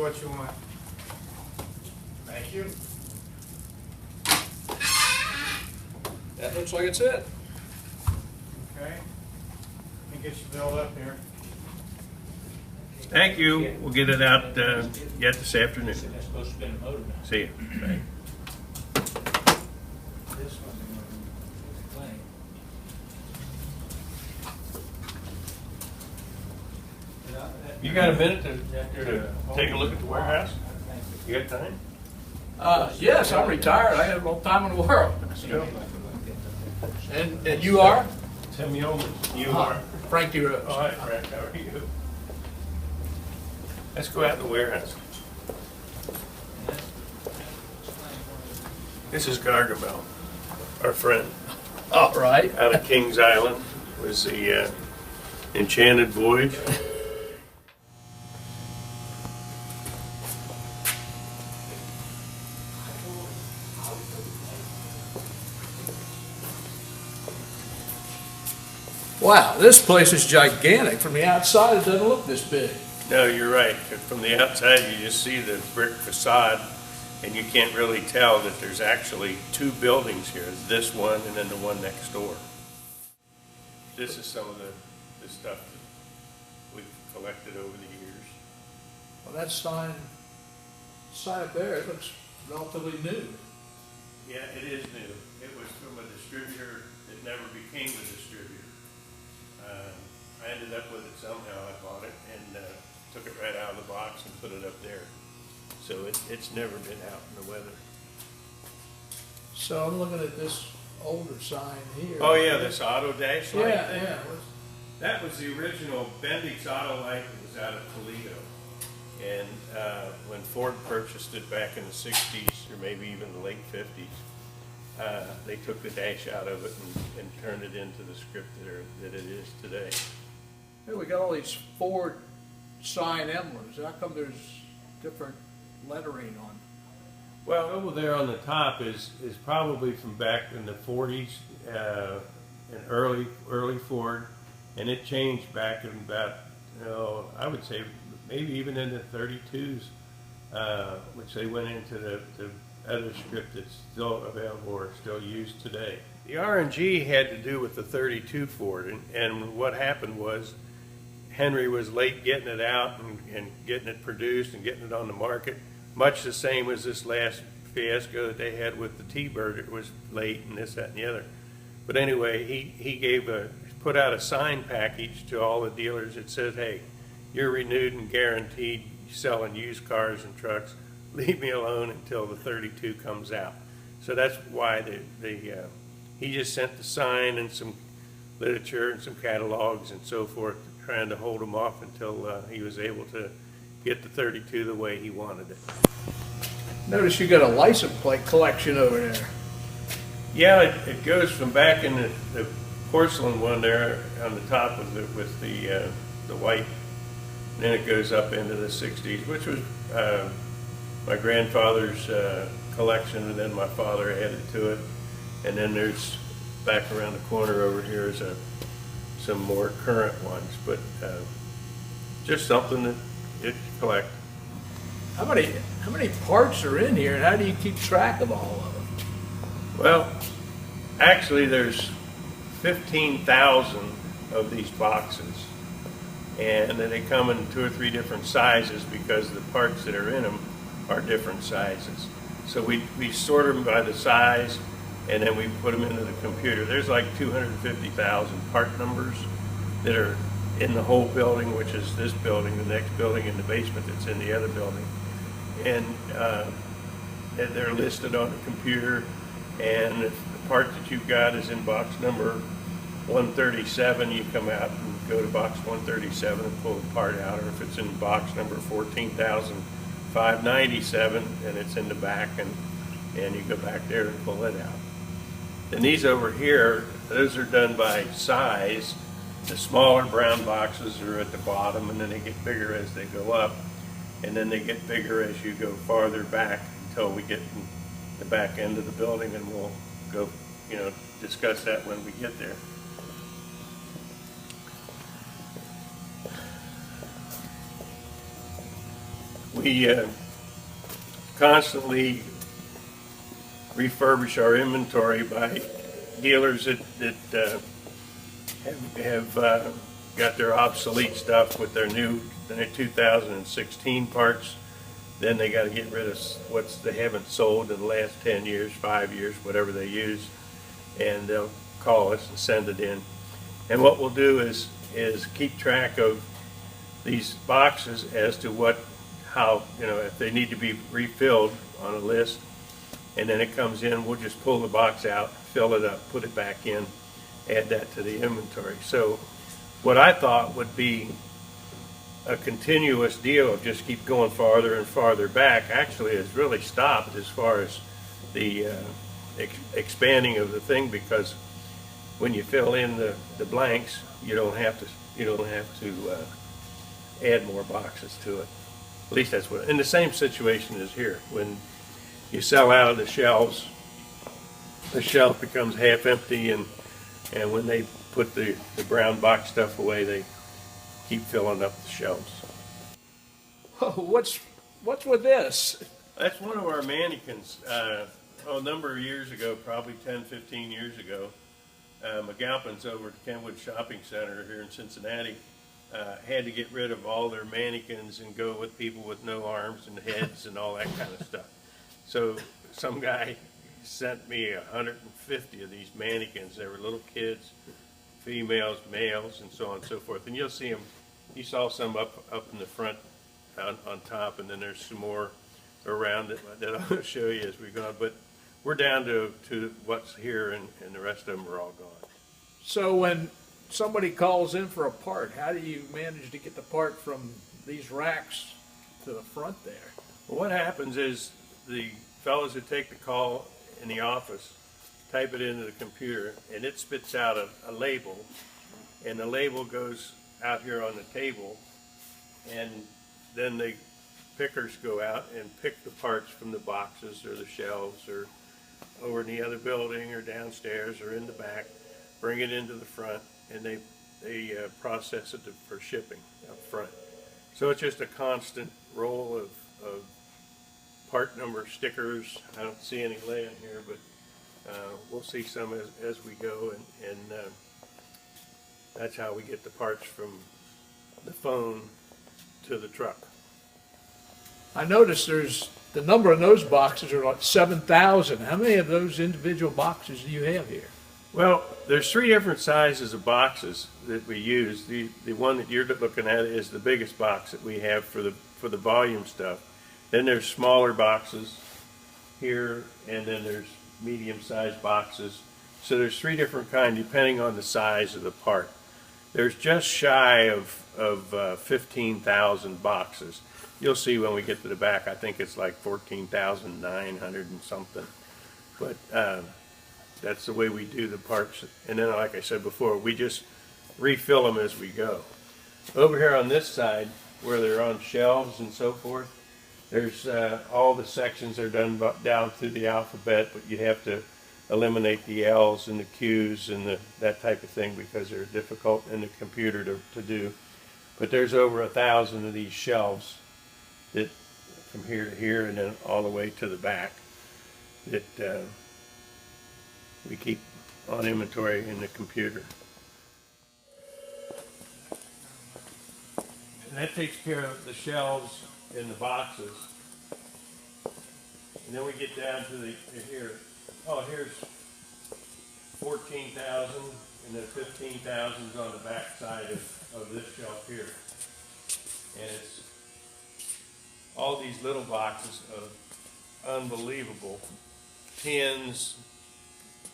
what you want. Thank you. That looks like it's it. Okay. Let me get you filled up here. Thank you. We'll get it out yet this afternoon. That's supposed to be in the motor now. See you. Bye. This one's playing. You got a minute to take a look at the warehouse? You got time? Yes, I'm retired. I have all the time in the world. And you are? Tim Yeoman. You are. Frankie Rose. All right, Frank. How are you? Let's go out in the warehouse. This is Gargamel, our friend. All right. Out of Kings Island. Was the Enchanted Voyage. Wow, this place is gigantic. From the outside, it doesn't look this big. No, you're right. From the outside, you just see the brick facade, and you can't really tell that there's actually two buildings here. This one and then the one next door. This is some of the stuff that we've collected over the years. Well, that sign up there, it looks relatively new. Yeah, it is new. It was from a distributor that never became a distributor. I ended up with it somehow. I bought it and took it right out of the box and put it up there. So it's never been out in the weather. So I'm looking at this older sign here. Oh yeah, this auto dash light Yeah, thing. yeah. That was the original Bendix auto light that was out of Toledo. And when Ford purchased it back in the 60s or maybe even the late 50s, they took the dash out of it and turned it into the script that it is today. Here we got all these Ford sign emblems. How come there's different lettering on? Well, over there on the top is probably from back in the 40s and early Ford, and it changed back in about, I would say maybe even in the 32s, which they went into the other script that's still available or still used today. The R&G had to do with the 32 Ford, and what happened was Henry was late getting it out and getting it produced and getting it on the market, much the same as this last fiasco that they had with the T-Bird. It was late and this, that, and the other. But anyway, he put out a sign package to all the dealers that said, hey, you're renewed and guaranteed selling used cars and trucks. Leave me alone until the 32 comes out. So that's why he just sent the sign and some literature and some catalogs and so forth, trying to hold him off until he was able to get the 32 the way he wanted it. Notice you got a license plate collection over there. Yeah, it goes from back in the porcelain one there on the top of it with the white, and then it goes up into the 60s, which was my grandfather's collection, and then my father added to it. And then there's back around the corner over here is some more current ones, but just something that you collect. How many parts are in here, and how do you keep track of all of them? Well, actually there's 15,000 of these boxes, and then they come in 2 or 3 different sizes because the parts that are in them are different sizes. So we sort them by the size, and then we put them into the computer. There's like 250,000 part numbers that are in the whole building, which is this building, the next building in the basement that's in the other building. And they're listed on the computer, and if the part that you've got is in box number 137, you come out and go to box 137 and pull the part out, or if it's in box number 14,597 and it's in the back, and you go back there and pull it out. And these over here, those are done by size. The smaller brown boxes are at the bottom, and then they get bigger as they go up, and then they get bigger as you go farther back until we get in the back end of the building, and we'll go, discuss that when we get there. We constantly refurbish our inventory by dealers that have got their obsolete stuff with their 2016 parts. Then they got to get rid of what they haven't sold in the last 10 years, 5 years, whatever they use, and they'll call us and send it in. And what we'll do is keep track of these boxes as to how, if they need to be refilled on a list, and then it comes in, we'll just pull the box out, fill it up, put it back in, add that to the inventory. So what I thought would be a continuous deal of just keep going farther and farther back actually has really stopped as far as the expanding of the thing, because when you fill in the blanks, you don't have to add more boxes to it. At least that's what. And the same situation is here. When you sell out of the shelves, the shelf becomes half empty, and when they put the brown box stuff away, they keep filling up the shelves. Oh, what's with this? That's one of our mannequins. A number of years ago, probably 10, 15 years ago, McAlpin's over at Kenwood Shopping Center here in Cincinnati had to get rid of all their mannequins and go with people with no arms and heads and all that kind of stuff. So some guy sent me 150 of these mannequins. They were little kids, females, males, and so on and so forth. And you'll see them. You saw some up in the front on top, and then there's some more around it that I'll show you as we go. But we're down to what's here, and the rest of them are all gone. So when somebody calls in for a part, how do you manage to get the part from these racks to the front there? Well, what happens is the fellows who take the call in the office type it into the computer, and it spits out a label, and the label goes out here on the table, and then the pickers go out and pick the parts from the boxes or the shelves or over in the other building or downstairs or in the back, bring it into the front, and they process it for shipping up front. So it's just a constant roll of part number stickers. I don't see any laying here, but we'll see some as we go, and that's how we get the parts from the phone to the truck. I noticed there's the number of those boxes are like 7,000. How many of those individual boxes do you have here? Well, there's 3 different sizes of boxes that we use. The one that you're looking at is the biggest box that we have for the volume stuff. Then there's smaller boxes here, and then there's medium-sized boxes. So there's 3 different kinds depending on the size of the part. There's just shy of 15,000 boxes. You'll see when we get to the back. I think it's like 14,900 and something. But that's the way we do the parts. And then, like I said before, we just refill them as we go. Over here on this side, where they're on shelves and so forth, there's all the sections are done down through the alphabet, but you have to eliminate the L's and the Q's and that type of thing because they're difficult in the computer to do. But there's over 1,000 of these shelves that from here to here and then all the way to the back that we keep on inventory in the computer. And that takes care of the shelves and the boxes. And then we get down to here. Oh, here's 14,000, and then 15,000 is on the back side of this shelf here. And it's all these little boxes of unbelievable pins,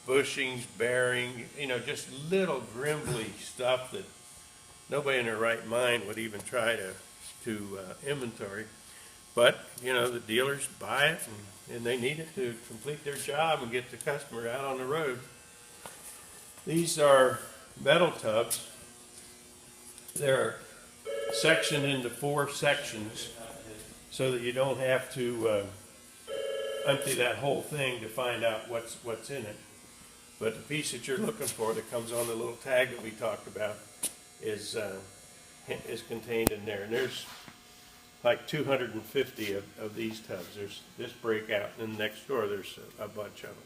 bushings, bearing, just little grimbly stuff that nobody in their right mind would even try to inventory. But, the dealers buy it and they need it to complete their job and get the customer out on the road. These are metal tubs. They're sectioned into 4 sections so that you don't have to empty that whole thing to find out what's in it. But the piece that you're looking for that comes on the little tag that we talked about is contained in there. And there's like 250 of these tubs. There's this breakout, and then next door there's a bunch of them.